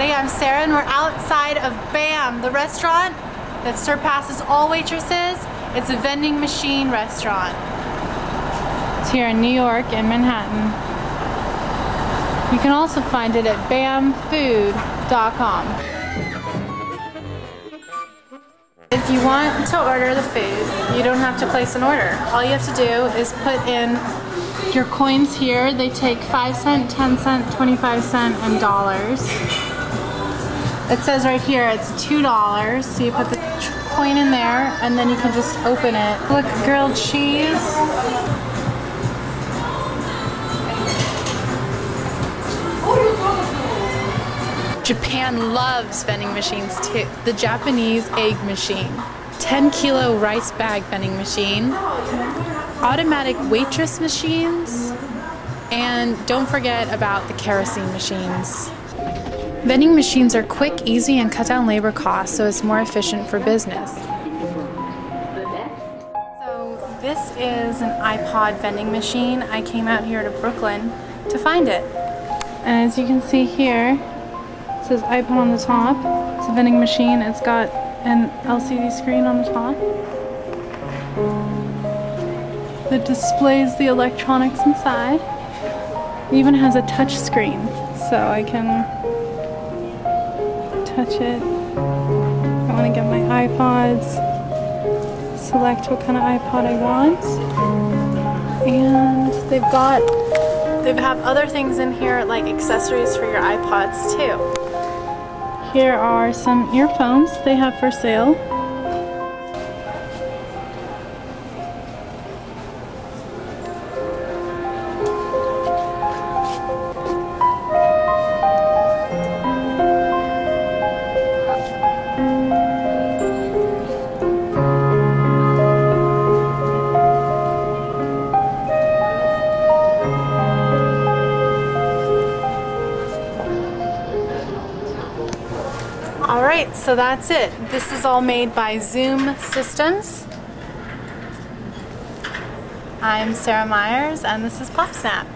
everybody, I'm Sarah and we're outside of BAM, the restaurant that surpasses all waitresses. It's a vending machine restaurant. It's here in New York in Manhattan. You can also find it at bamfood.com. If you want to order the food, you don't have to place an order. All you have to do is put in your coins here. They take 5 cent, 10 cent, 25 cent, and dollars. It says right here it's $2, so you put the coin in there and then you can just open it. Look, grilled cheese. Japan loves vending machines too. The Japanese egg machine, 10-kilo rice bag vending machine, automatic waitress machines, and don't forget about the kerosene machines. Vending machines are quick, easy, and cut down labor costs, so it's more efficient for business. So this is an iPod vending machine. I came out here to Brooklyn to find it. And as you can see here, it says iPod on the top. It's a vending machine. It's got an LCD screen on the top that displays the electronics inside. It even has a touch screen, so I can touch it. I want to get my iPods, select what kind of iPod I want, and they have other things in here like accessories for your iPods too. Here are some earphones they have for sale. Alright, so that's it. This is all made by Zoom Systems. I'm Sarah Myers and this is PopSnap.